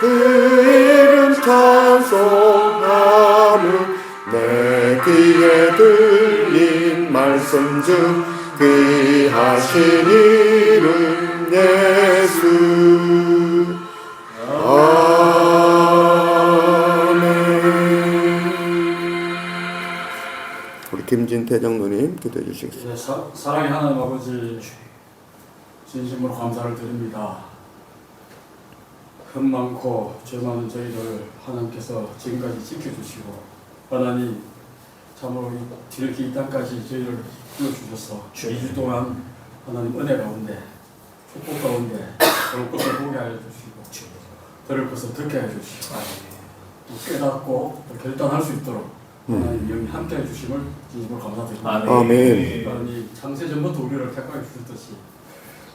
그 이름 찬송함은 내 귀에 들린 말씀 중 귀하신 이름 예수. 아멘. 우리 김진태 장로님 기도해 주시겠습니다. 네, 사랑의 하나님 아버지, 진심으로 감사를 드립니다. 흠 많고 죄 많은 저희를 하나님께서 지금까지 지켜주시고, 하나님 참으로 이렇게 이 땅까지 저희를 불러주셔서 2주 동안 하나님 은혜 가운데, 축복 가운데 볼 것을 보게 하여 주시고 들을 것을 듣게 하여 주시고 또 깨닫고 또 결단할 수 있도록 하나님 영이 함께 해주심을 진심으로 감사드립니다. 아멘. 하나님 창세전부터 우리를 택하여 주셨듯이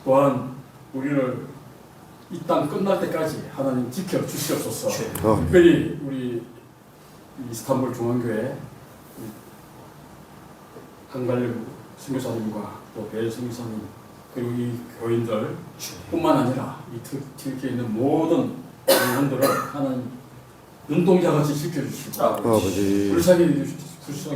또한 우리를 이 땅 끝날 때까지 하나님 지켜주시옵소서. 특별히 우리 이스탄불 중앙교회 한갈림 선교사님과 또 벨 선교사님 그리고 이 교인들 뿐만 아니라 이 튀르키예에 있는 모든 영혼들을 하나님 눈동자같이 지켜주시고 아버지 불쌍히 해주셔서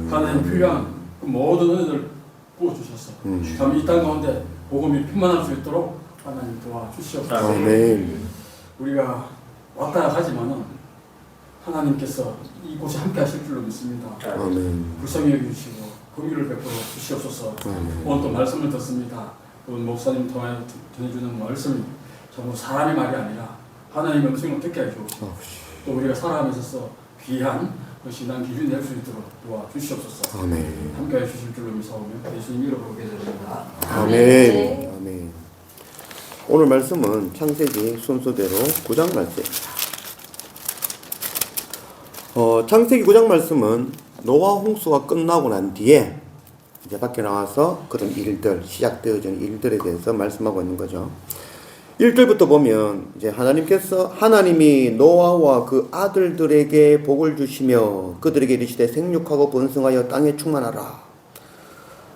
하나님 필요한 그 모든 은혜를 부어주셔서 참 이 땅 가운데 복음이 충만할 수 있도록 하나님 도와주시옵소서. 아멘. 우리가 왔다 가지만은 하나님께서 이곳에 함께 하실 줄로 믿습니다. 아멘. 불쌍히 여기시고 긍휼을 베풀어 주시옵소서. 오늘 또 말씀을 듣습니다. 오늘 목사님 통하여 전해주는 말씀이 전부 사람의 말이 아니라 하나님의 음성을 듣게 해주옵소서. 또 우리가 살아가면서 귀한 그 신앙 기준이 될 수 있도록 도와주시옵소서. 아멘. 함께 해주실 줄로 믿사오며 예수님 이름으로 기도드립니다. 아멘. 아멘. 오늘 말씀은 창세기 순서대로 9장 말씀입니다. 창세기 9장 말씀은 노아 홍수가 끝나고 난 뒤에 이제 밖에 나와서 그런 일들, 시작되어진 일들에 대해서 말씀하고 있는 거죠. 1절부터 보면 이제 하나님이 노아와 그 아들들에게 복을 주시며 그들에게 이르시되 생육하고 번성하여 땅에 충만하라.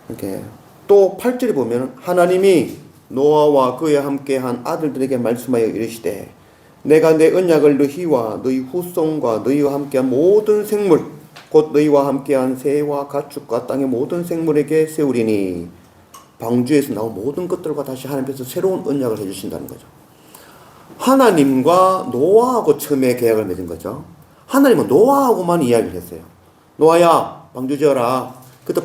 이렇게 또 8절에 보면 하나님이 노아와 그에 함께한 아들들에게 말씀하여 이르시되 내가 내 언약을 너희와 너희 후손과 너희와 함께한 모든 생물 곧 너희와 함께한 새와 가축과 땅의 모든 생물에게 세우리니 방주에서 나온 모든 것들과 다시 하나님께서 새로운 언약을 해주신다는 거죠. 하나님과 노아하고 처음에 계약을 맺은 거죠. 하나님은 노아하고만 이야기를 했어요. 노아야 방주 지어라. 그때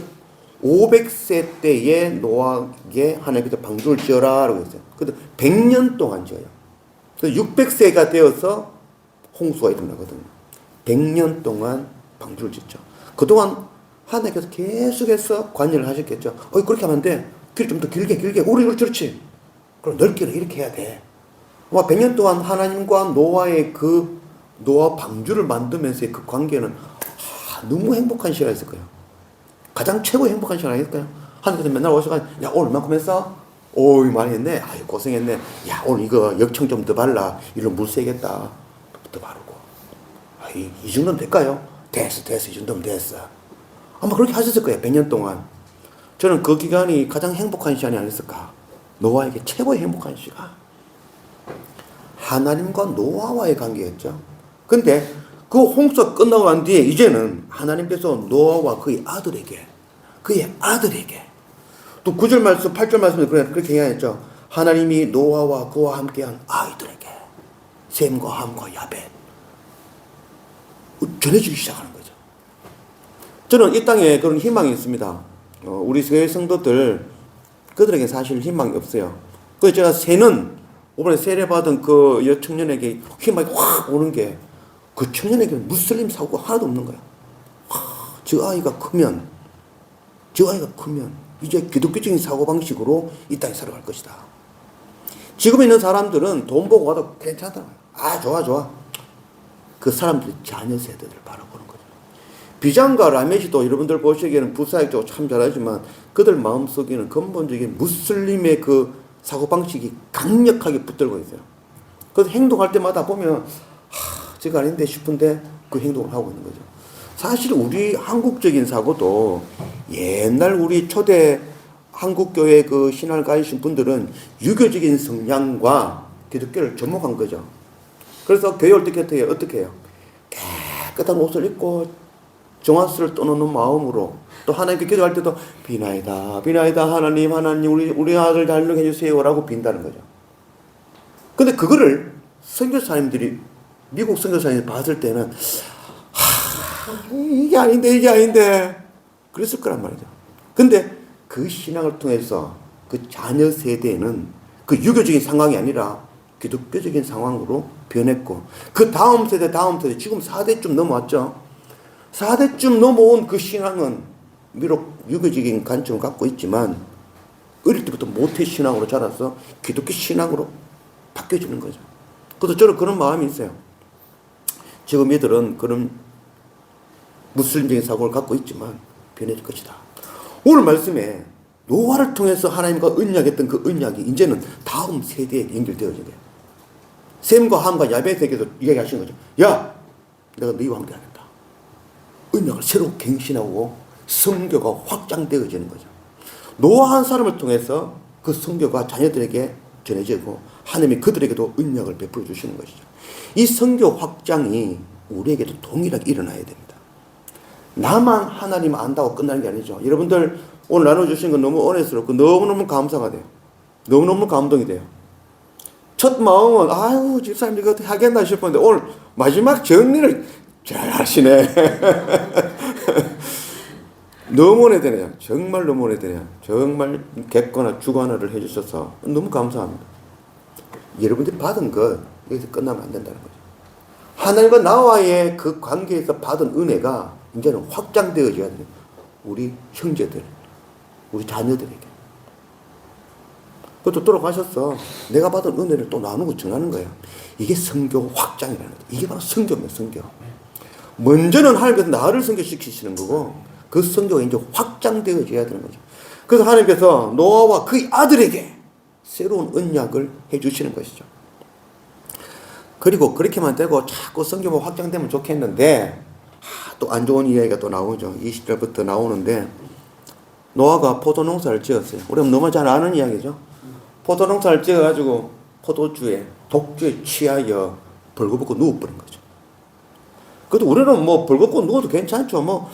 500세 때에 노아에게 하나님께서 방주를 지어라 라고 했어요. 그때 100년 동안 지어요. 그래서 600세가 되어서 홍수가 일어나거든요. 100년 동안 방주를 짓죠. 그동안 하나님께서 계속해서 관여를 하셨겠죠. 그렇게 하면 안 돼. 길 좀 더 길게. 우리 그렇지. 그럼 넓게는 이렇게 해야 돼. 아마 100년 동안 하나님과 노아의 그 노아 방주를 만들면서의 그 관계는 너무 행복한 시간이었을 거예요. 가장 최고의 행복한 시간 아닐까요? 하나님께서 맨날 오셔가지고 야 오늘 얼마큼 했어? 많이 했네. 아유 고생했네. 야 오늘 이거 역청 좀 더 발라. 이리로 물 새겠다. 더 바르고. 이 정도면 될까요? 됐어. 이 정도면 됐어. 아마 그렇게 하셨을 거예요. 100년 동안. 저는 그 기간이 가장 행복한 시간이 아니었을까. 노아에게 최고의 행복한 시간. 하나님과 노아와의 관계였죠. 근데 그 홍수가 끝나고 난 뒤에 이제는 하나님께서 노아와 그의 아들에게 또 9절 말씀, 8절 말씀에 그렇게 이야기했죠. 하나님이 노아와 그와 함께한 아이들에게 셈과 함과 야벳 전해주기 시작하는 거죠. 저는 이 땅에 그런 희망이 있습니다. 우리 교회 성도들 그들에게 사실 희망이 없어요. 그래서 제가 이번에 세례받은 그 여청년에게 희망이 확 오는 게 그 청년에게 무슬림 사고가 하나도 없는 거야. 저 아이가 크면 이제 기독교적인 사고방식으로 이 땅에 살아갈 것이다. 지금 있는 사람들은 돈 보고 와도 괜찮더라고요. 좋아. 그 사람들이 자녀 세대들을 바라보는 거죠. 비장과 라메시도 여러분들 보시기에는 부사역적으로 참 잘하지만 그들 마음속에는 근본적인 무슬림의 그 사고방식이 강력하게 붙들고 있어요. 그래서 행동할 때마다 보면 제가 아닌데 싶은데 그 행동을 하고 있는 거죠. 사실 우리 한국적인 사고도 옛날 우리 초대 한국교회 그 신앙을 가지신 분들은 유교적인 성향과 기독교를 접목한 거죠. 그래서 교회 올 때 어떻게 해요? 깨끗한 옷을 입고 정화수를 떠놓는 마음으로 또 하나님께 기도할 때도 비나이다 비나이다 하나님 우리 아들 잘 해주세요라고 빈다는 거죠. 근데 그거를 선교사님들이 미국 선교사님들이 봤을 때는 이게 아닌데 그랬을 거란 말이죠. 근데 그 신앙을 통해서 그 자녀 세대는 그 유교적인 상황이 아니라 기독교적인 상황으로 변했고 그 다음 세대 지금 4대쯤 넘어왔죠. 4대쯤 넘어온 그 신앙은 비록 유교적인 관점을 갖고 있지만 어릴 때부터 모태 신앙으로 자라서 기독교 신앙으로 바뀌어지는 거죠. 그래서 저는 그런 마음이 있어요. 지금 얘들은 그런 무슬림적인 사고를 갖고 있지만 변해질 것이다. 오늘 말씀에 노아를 통해서 하나님과 언약했던 그 언약이 이제는 다음 세대에 연결되어진 거예요. 셈과 함과 야벳에게도 이야기하신 거죠. 야, 내가 너희와 함께 하겠다. 언약을 새로 갱신하고 성교가 확장되어지는 거죠. 노아 한 사람을 통해서 그 성교가 자녀들에게 전해지고 하나님이 그들에게도 언약을 베풀어 주시는 것이죠. 이 성교 확장이 우리에게도 동일하게 일어나야 됩니다. 나만 하나님 안다고 끝나는 게 아니죠. 여러분들 오늘 나눠주신 건 너무 은혜스럽고 너무너무 감사가 돼요. 너무너무 감동이 돼요. 첫 마음은 아유 집사님 이거 어떻게 하겠나 싶었는데 오늘 마지막 정리를 잘 하시네. 너무 은혜되네요. 정말 너무 은혜되네요. 정말 객관화 주관화를 해주셔서 너무 감사합니다. 여러분들이 받은 것 여기서 끝나면 안 된다는 거죠. 하나님과 나와의 그 관계에서 받은 은혜가 이제는 확장되어져야 돼요. 우리 형제들, 우리 자녀들에게. 그것도 돌아가셨어. 내가 받은 은혜를 또 나누고 전하는 거예요. 이게 성교 확장이라는 거죠. 이게 바로 성교입니다. 성교. 먼저는 하나님께서 나를 성교시키시는 거고 그 성교가 이제 확장되어져야 되는 거죠. 그래서 하나님께서 노아와 그의 아들에게 새로운 언약을 해주시는 것이죠. 그리고 그렇게만 되고 자꾸 성교가 확장되면 좋겠는데 또 안 좋은 이야기가 또 나오죠. 20절부터 나오는데 노아가 포도농사를 지었어요. 우리가 너무 잘 아는 이야기죠. 포도농사를 지어가지고 포도주에 독주에 취하여 벌거벗고 누워버린 거죠. 그래도 우리는 뭐 벌거벗고 누워도 괜찮죠. 뭐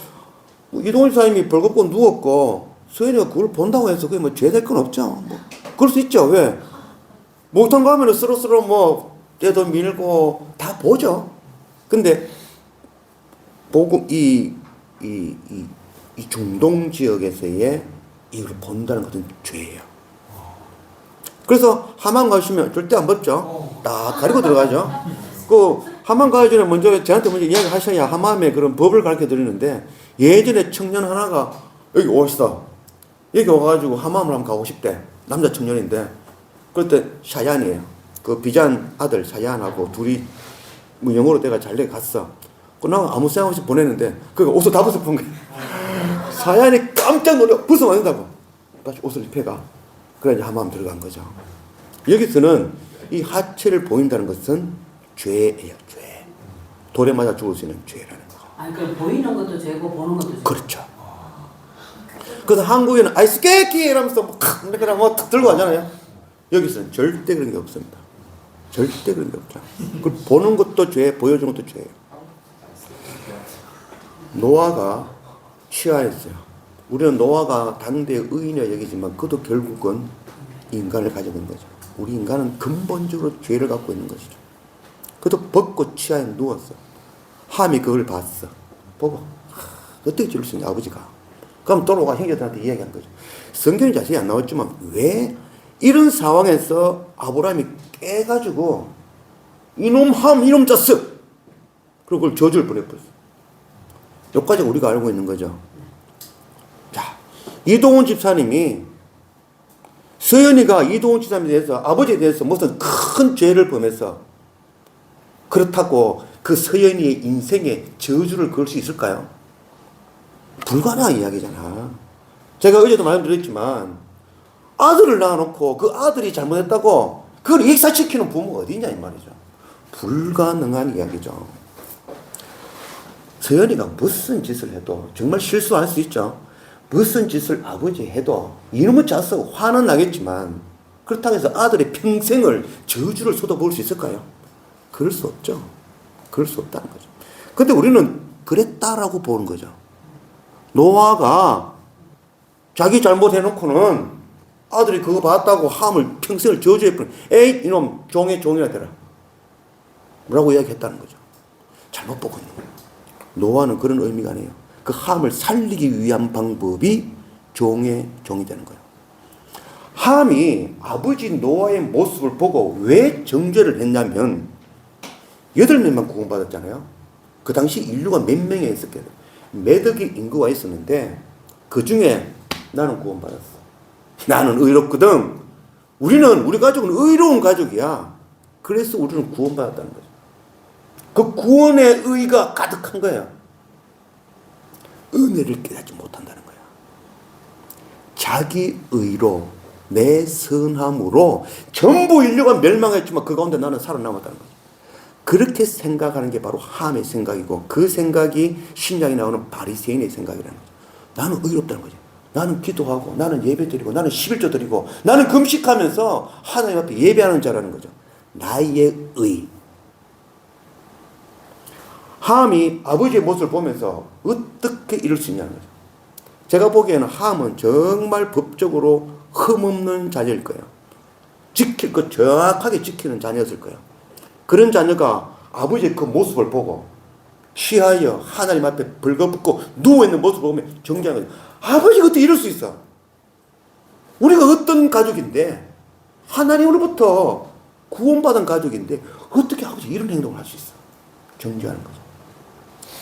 이동훈 사님이 벌거벗고 누웠고 서연이가 그걸 본다고 해서 그게 뭐 죄될 건 없죠. 뭐 그럴 수 있죠. 왜? 목욕탕 가면은 서로 뭐 때도 밀고 다 보죠. 근데 복음 이 중동 지역에서의 이걸 본다는 것은 죄예요. 그래서 하만 가시면 절대 안 벗죠. 딱 가리고 들어가죠. 그 하만 가기 전에 저한테 먼저 이야기하셔야 하만의 그런 법을 가르쳐 드리는데 예전에 청년 하나가 여기 오시다. 여기 와가지고 하맘을 한번 가고 싶대. 남자 청년인데 그때 샤얀이에요. 그 비잔 아들 샤얀하고 둘이 뭐 영어로 내가 잘내 갔어. 나 아무 생각 없이 보냈는데 그가 옷을 다 벗어본 거야. 샤얀이 깜짝 놀라 벗으면 안 된다고. 다시 옷을 입혀가. 그래 이제 하맘 들어간 거죠. 여기서는 이 하체를 보인다는 것은 죄예요. 죄. 돌에 맞아 죽을 수 있는 죄라는 거. 아니 그 보이는 것도 죄고 보는 것도 죄고. 그렇죠. 그래서 한국에는 아이스케이키 이러면서 뭐 탁 들고 가잖아요. 여기서는 절대 그런 게 없습니다. 절대 그런 게 없죠. 그 보는 것도 죄, 보여주는 것도 죄예요. 노아가 취하였어요. 우리는 노아가 당대의 의인이라 여기지만 그도 결국은 인간을 가지고 있는 거죠. 우리 인간은 근본적으로 죄를 갖고 있는 것이죠. 그도 벗고 취하에 누웠어. 함이 그걸 봤어. 보고 어떻게 지을 수 있냐 아버지가. 그럼 돌아가 형제들한테 이야기한 거죠. 성경이 자세히 안 나왔지만 왜 이런 상황에서 아브라함이 깨가지고 이놈 함 이놈 짰어. 그리고 그걸 저주를 보내버렸어. 여기까지 우리가 알고 있는 거죠. 자, 이동훈 집사님이 서연이가 이동훈 집사님에 대해서 아버지에 대해서 무슨 큰 죄를 범해서 그렇다고 그 서연이의 인생에 저주를 걸 수 있을까요? 불가능한 이야기잖아. 제가 어제도 말씀드렸지만 아들을 낳아놓고 그 아들이 잘못했다고 그걸 익사시키는 부모가 어디 있냐 이 말이죠. 불가능한 이야기죠. 서연이가 무슨 짓을 해도 정말 실수할 수 있죠. 무슨 짓을 아버지 해도 이놈의 짜서 화는 나겠지만 그렇다고 해서 아들의 평생을 저주를 쏟아부을 수 있을까요? 그럴 수 없죠. 그럴 수 없다는 거죠. 근데 우리는 그랬다라고 보는 거죠. 노아가 자기 잘못해놓고는 아들이 그거 봤다고 함을 평생을 저주해버린, 에이 이놈 종이나 되라 라고 이야기했다는 거죠. 잘못 보고 있는 거예요. 노아는 그런 의미가 아니에요. 그 함을 살리기 위한 방법이 종이 되는 거예요. 함이 아버지 노아의 모습을 보고 왜 정죄를 했냐면 8명만 구원받았잖아요. 그 당시 인류가 몇 명이 있었겠어요? 몇 억의 인구가 있었는데 그 중에 나는 구원받았어. 나는 의롭거든. 우리 가족은 의로운 가족이야. 그래서 우리는 구원받았다는 거죠. 그 구원의 의가 가득한 거야. 은혜를 깨닫지 못한다는 거야. 자기 의로 내 선함으로 전부 인류가 멸망했지만 그 가운데 나는 살아남았다는 거죠. 그렇게 생각하는 게 바로 함의 생각이고 그 생각이 신약에 나오는 바리새인의 생각이라는 거죠. 나는 의롭다는 거죠. 나는 기도하고 나는 예배 드리고 나는 11조 드리고 나는 금식하면서 하나님 앞에 예배하는 자라는 거죠. 나의 의. 함이 아버지의 모습을 보면서 어떻게 이룰 수 있냐는 거죠. 제가 보기에는 함은 정말 법적으로 흠없는 자녀일 거예요. 지킬 것 정확하게 지키는 자녀였을 거예요. 그런 자녀가 아버지의 그 모습을 보고 취하여 하나님 앞에 벌거벗고 누워있는 모습을 보면 정죄하는 거예요. 아버지가 어떻게 이럴 수 있어? 우리가 어떤 가족인데 하나님으로부터 구원받은 가족인데 어떻게 아버지 이런 행동을 할 수 있어? 정죄하는 거죠.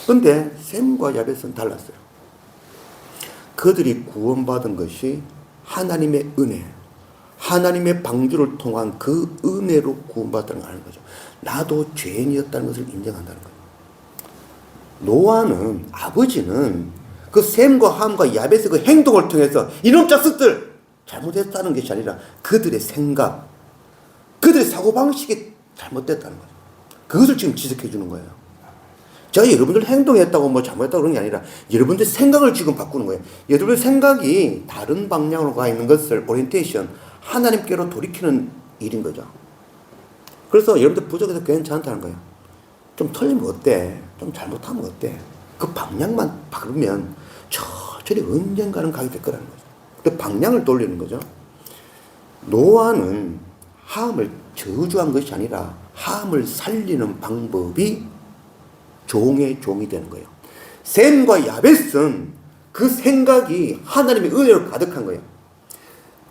그런데 셈과 야벳은 달랐어요. 그들이 구원받은 것이 하나님의 은혜, 하나님의 방주를 통한 그 은혜로 구원받았다는 걸 아는 거죠. 나도 죄인이었다는 것을 인정한다는 거예요. 노아는, 아버지는 그 셈과 함과 야벳의 그 행동을 통해서 이놈 자식들 잘못했다는 것이 아니라 그들의 생각, 그들의 사고방식이 잘못됐다는 거죠. 그것을 지금 지적해 주는 거예요. 제가 여러분들 행동했다고 뭐 잘못했다고 그런 게 아니라 여러분들 생각을 지금 바꾸는 거예요. 여러분들 생각이 다른 방향으로 가 있는 것을 오리엔테이션, 하나님께로 돌이키는 일인 거죠. 그래서 여러분들 부족해서 괜찮다는 거예요. 좀 틀리면 어때? 좀 잘못하면 어때? 그 방향만 바꾸면 천천히 언젠가는 가게 될 거라는 거죠. 그 방향을 돌리는 거죠. 노아는 함을 저주한 것이 아니라 함을 살리는 방법이 종이 되는 거예요. 셈과 야벳은 그 생각이 하나님의 은혜로 가득한 거예요.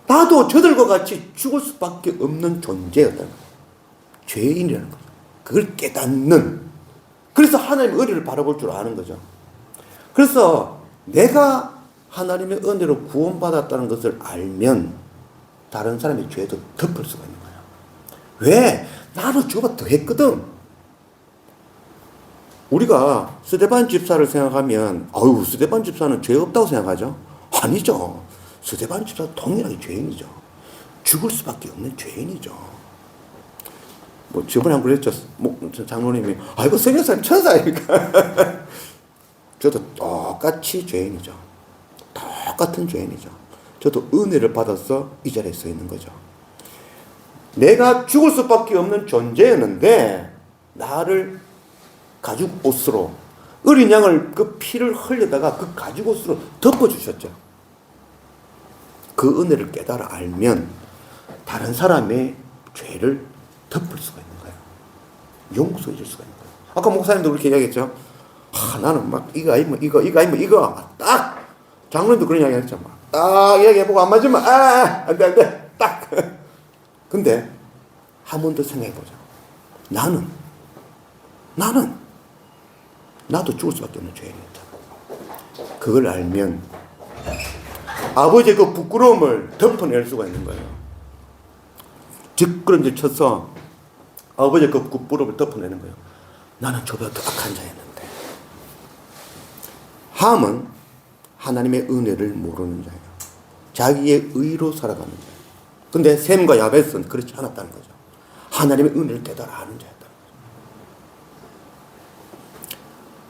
나도 저들과 같이 죽을 수밖에 없는 존재였다는 거예요. 죄인이라는 거죠. 그걸 깨닫는, 그래서 하나님의 은혜를 바라볼 줄 아는 거죠. 그래서 내가 하나님의 은혜로 구원받았다는 것을 알면 다른 사람의 죄도 덮을 수가 있는 거예요. 왜? 나는 저보다 더 했거든. 우리가 스데반 집사를 생각하면 아유 스데반 집사는 죄 없다고 생각하죠? 아니죠. 스데반 집사 동일하게 죄인이죠. 죽을 수밖에 없는 죄인이죠. 뭐 저번에 한 번 그랬죠. 뭐 장로님이 이거 성경사님 천사 아닙니까? 저도 똑같이 죄인이죠. 똑같은 죄인이죠. 저도 은혜를 받아서 이 자리에 서 있는 거죠. 내가 죽을 수밖에 없는 존재였는데 나를 가죽 옷으로, 어린 양을 그 피를 흘려다가 그 가죽 옷으로 덮어주셨죠. 그 은혜를 깨달아 알면 다른 사람의 죄를 덮을 수가 있는 거예요. 용서해 줄 수가 있는 거예요. 아까 목사님도 그렇게 이야기했죠. 나는 막 이거 아니면 이거 딱 장로님도 그런 이야기 했죠. 딱 이야기해보고 안 맞으면 안돼 딱. 근데 한 번 더 생각해보자. 나도 죽을 수밖에 없는 죄인이었다. 그걸 알면 아버지의 그 부끄러움을 덮어낼 수가 있는 거예요. 뒷걸음질 쳐서 아버지의 그 부끄러움을 덮어내는 거예요. 나는 저보다 더 악한 자였는데. 함은 하나님의 은혜를 모르는 자예요. 자기의 의로 살아가는 자예요. 근데 셈과 야벳은 그렇지 않았다는 거죠. 하나님의 은혜를 깨달아 아는 자였다.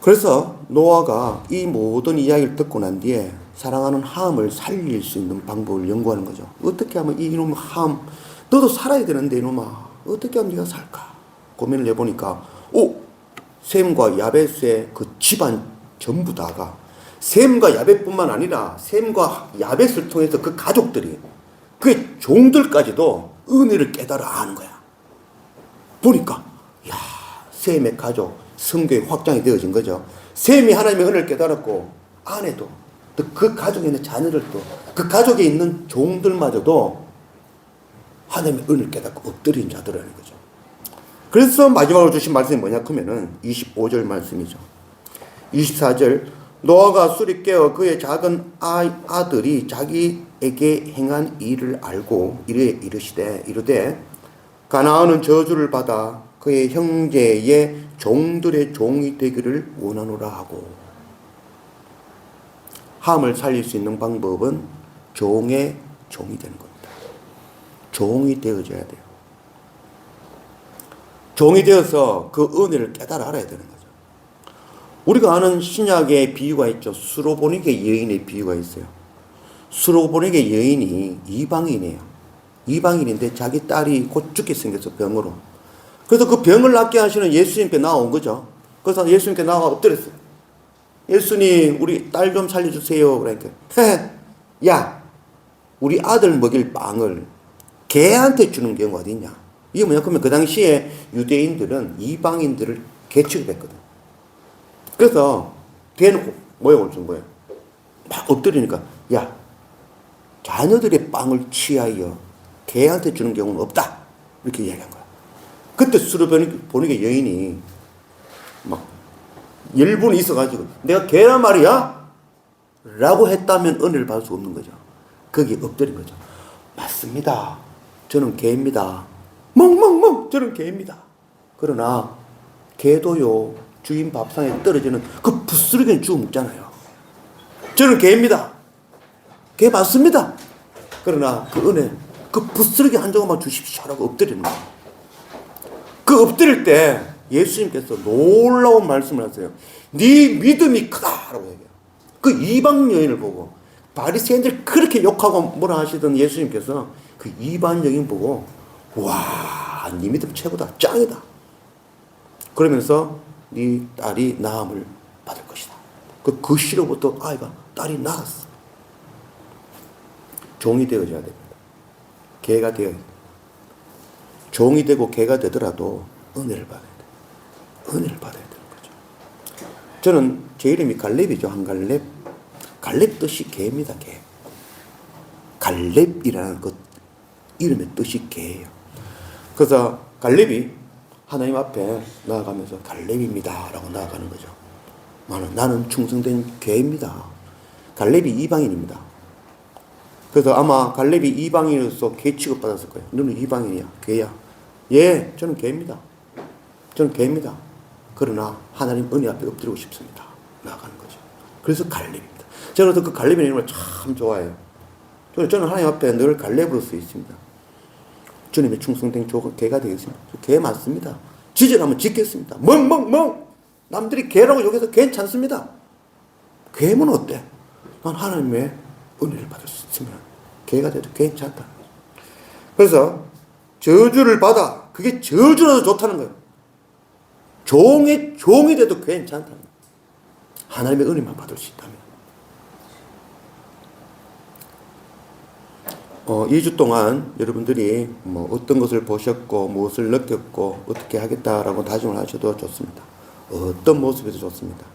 그래서 노아가 이 모든 이야기를 듣고 난 뒤에 사랑하는 함을 살릴 수 있는 방법을 연구하는 거죠. 어떻게 하면 이놈 함, 너도 살아야 되는데 이놈아 어떻게 하면 네가 살까 고민을 해보니까 셈과 야벳의 그 집안 전부 다가 셈과 야벳뿐만 아니라 셈과 야벳을 통해서 그 가족들이 그 종들까지도 은혜를 깨달아 아는 거야. 보니까 셈의 가족 성교의 확장이 되어진 거죠. 셈이 하나님의 은혜를 깨달았고 아내도 또 그 가족에 있는 자녀들도 그 가족에 있는 종들마저도 하나님의 은혜를 깨닫고 엎드린 자들이라는 거죠. 그래서 마지막으로 주신 말씀이 뭐냐 하면은 25절 말씀이죠. 24절 노아가 술이 깨어 그의 작은 아들이 자기에게 행한 일을 알고 이르되 가나안은 저주를 받아 그의 형제의 종들의 종이 되기를 원하노라 하고. 함을 살릴 수 있는 방법은 종의 종이 되는 겁니다. 종이 되어져야 돼요. 종이 되어서 그 은혜를 깨달아 알아야 되는 거죠. 우리가 아는 신약의 비유가 있죠. 수로보니게 여인의 비유가 있어요. 수로보니게 여인이 이방인이에요. 이방인인데 자기 딸이 곧 죽게 생겨서 병으로. 그래서 그 병을 낫게 하시는 예수님께 나온 거죠. 그래서 예수님께 나와 엎드렸어요. 예수님, 우리 딸 좀 살려주세요. 그러니까, 야, 우리 아들 먹일 빵을 개한테 주는 경우가 어디 있냐? 이게 뭐냐? 그러면 그 당시에 유대인들은 이방인들을 개 취급했거든. 그래서 대놓고 모욕을 준 거예요. 막 엎드리니까, 야, 자녀들의 빵을 취하여 개한테 주는 경우는 없다. 이렇게 이야기한 거야. 그때 수로보니게 여인이 막 열분이 있어가지고 내가 개란 말이야? 라고 했다면 은혜를 받을 수 없는 거죠. 거기에 엎드린 거죠. 맞습니다. 저는 개입니다. 멍멍멍 저는 개입니다. 그러나 개도요 주인 밥상에 떨어지는 그 부스러기는 주워 먹잖아요. 저는 개입니다. 개 맞습니다. 그러나 그 은혜 그 부스러기 한 조각만 주십시오라고 엎드리는 거예요. 그 엎드릴 때 예수님께서 놀라운 말씀을 하세요. 네 믿음이 크다라고 얘기해요. 그 이방 여인을 보고 바리새인들 그렇게 욕하고 뭐라 하시던 예수님께서 그 이방 여인 보고 와, 네 믿음 최고다, 짱이다. 그러면서 네 딸이 나음을 받을 것이다. 그 시로부터 딸이 나았어. 종이 되어져야 됩니다. 개가 되어야 됩니다. 종이 되고 개가 되더라도 은혜를 받아야 돼요. 은혜를 받아야 되는 거죠. 저는 제 이름이 갈렙이죠. 한갈렙. 갈렙 뜻이 개입니다. 개. 갈렙이라는 그 이름의 뜻이 개예요. 그래서 갈렙이 하나님 앞에 나아가면서 갈렙입니다 라고 나아가는 거죠. 나는 충성된 개입니다. 갈렙이 이방인입니다. 그래서 아마 갈렙이 이방인으로서 개 취급받았을 거예요. 너는 이방인이야, 개야. 예, 저는 개입니다. 저는 개입니다. 그러나 하나님 은혜 앞에 엎드리고 싶습니다. 나아가는 거죠. 그래서 갈렙입니다. 저는 그 갈렙의 이름을 참 좋아해요. 저는 하나님 앞에 늘 갈렙으로 서 있습니다. 주님의 충성된 개가 되겠습니다. 개 맞습니다. 지지라면 짓겠습니다. 멍멍멍! 남들이 개라고 욕해서 괜찮습니다. 개면 어때? 난 하나님의 은혜를 받을 수 있으면 개가 돼도 괜찮다. 그래서 저주를 받아. 그게 저주라도 좋다는 거예요. 종이 돼도 괜찮다는 거예요. 하나님의 은혜만 받을 수 있다면. 2주 동안 여러분들이 어떤 것을 보셨고 무엇을 느꼈고 어떻게 하겠다라고 다짐을 하셔도 좋습니다. 어떤 모습에도 좋습니다.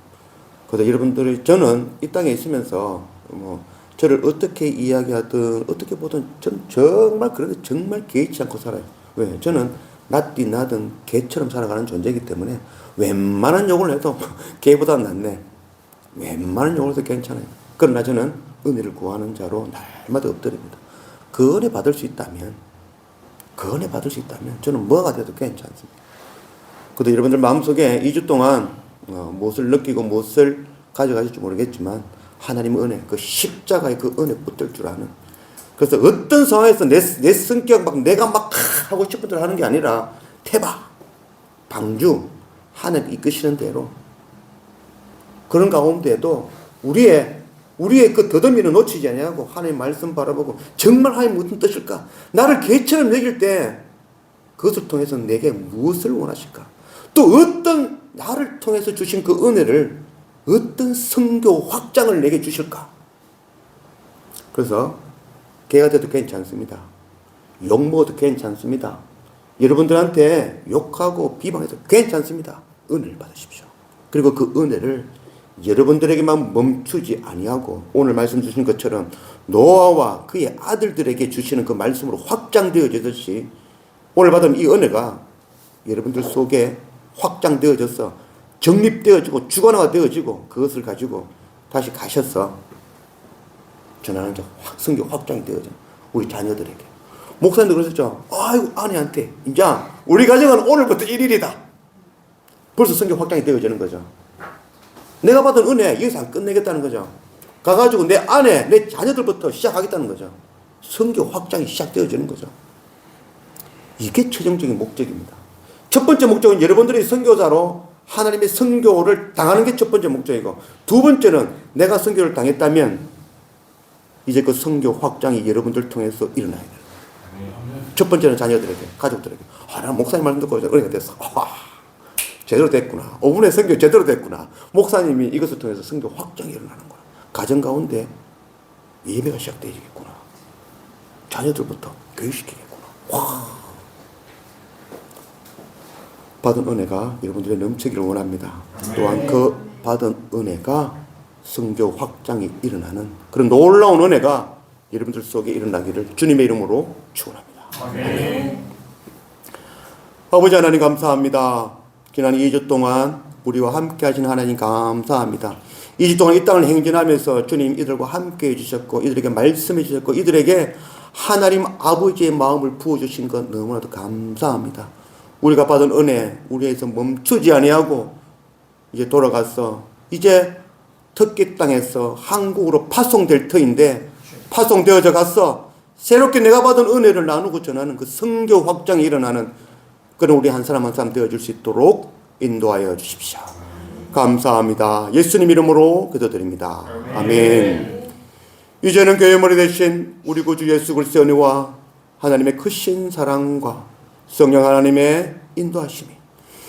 그래서 여러분들이 저는 이 땅에 있으면서 저를 어떻게 이야기하든 어떻게 보든 저는 정말 그런데 정말 개의치 않고 살아요. 왜? 저는 낫디 나든 개처럼 살아가는 존재이기 때문에 웬만한 욕을 해도 개보다 낫네. 웬만한 욕을 해도 괜찮아요. 그러나 저는 은혜를 구하는 자로 날마다 엎드립니다. 그 은혜 받을 수 있다면 저는 뭐가 돼도 괜찮습니다. 그래도 여러분들 마음속에 2주 동안 무엇을 느끼고 무엇을 가져가실지 모르겠지만 하나님의 은혜, 그 십자가의 그 은혜 붙들 줄 아는. 그래서 어떤 상황에서 내 성격 막 내가 막 하고 싶은 대로 하는 게 아니라 태박, 방주, 하나님 이끄시는 대로 그런 가운데에도 우리의 그 더듬이는 놓치지 아니하고 하나님 말씀 바라보고 정말 하나님 무슨 뜻일까? 나를 개처럼 여길 때 그것을 통해서 내게 무엇을 원하실까? 또 어떤 나를 통해서 주신 그 은혜를 어떤 선교 확장을 내게 주실까? 그래서 개가 돼도 괜찮습니다. 욕먹어도 괜찮습니다. 여러분들한테 욕하고 비방해도 괜찮습니다. 은혜를 받으십시오. 그리고 그 은혜를 여러분들에게만 멈추지 아니하고 오늘 말씀 주신 것처럼 노아와 그의 아들들에게 주시는 그 말씀으로 확장되어지듯이 오늘 받은 이 은혜가 여러분들 속에 확장되어져서 정립되어지고 주관화가 되어지고 그것을 가지고 다시 가셔서 전하는 성교 확장이 되어져 우리 자녀들에게. 목사님도 그러셨죠. 아이고 아내한테 이제 우리 가정은 오늘부터 1일이다. 벌써 성교 확장이 되어지는 거죠. 내가 받은 은혜 여기서 안 끝내겠다는 거죠. 가가지고 내 아내 내 자녀들부터 시작하겠다는 거죠. 성교 확장이 시작되어지는 거죠. 이게 최종적인 목적입니다. 첫 번째 목적은 여러분들이 선교사로 하나님의 선교를 당하는 게 첫 번째 목적이고, 두 번째는 내가 선교를 당했다면 이제 그 선교 확장이 여러분들 통해서 일어나야 돼요. 첫 번째는 자녀들에게, 가족들에게. 나 목사님 말씀 듣고 은혜가 됐어. 제대로 됐구나. 5분의 선교 제대로 됐구나. 목사님이 이것을 통해서 선교 확장이 일어나는 거야. 가정 가운데 예배가 시작되겠구나. 자녀들부터 교육시키겠구나. 와. 받은 은혜가 여러분들의 넘치기를 원합니다. 또한 그 받은 은혜가 선교 확장이 일어나는 그런 놀라운 은혜가 여러분들 속에 일어나기를 주님의 이름으로 축원합니다. 아멘. 아버지 하나님 감사합니다. 지난 2주 동안 우리와 함께 하신 하나님 감사합니다. 2주 동안 이 땅을 행진하면서 주님 이들과 함께 해주셨고 이들에게 말씀해 주셨고 이들에게 하나님 아버지의 마음을 부어주신 것 너무나도 감사합니다. 우리가 받은 은혜 우리에서 멈추지 아니하고 이제 돌아가서 이제 터키 땅에서 한국으로 파송될 터인데 파송되어져 갔어. 새롭게 내가 받은 은혜를 나누고 전하는 그 선교 확장이 일어나는 그런 우리 한 사람 한 사람 되어줄 수 있도록 인도하여 주십시오. 감사합니다. 예수님 이름으로 기도드립니다. 아멘. 이제는 교회 머리 대신 우리 구주 예수 그리스도의 은혜와 하나님의 크신 사랑과 성령 하나님의 인도하심이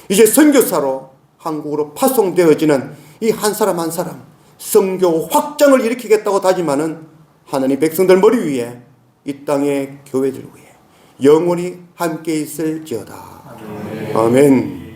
이제 선교사로 한국으로 파송되어지는 이 한 사람 한 사람 선교 확장을 일으키겠다고 다짐하는 하나님 백성들 머리 위에 이 땅의 교회들 위에 영원히 함께 있을지어다. 아멘.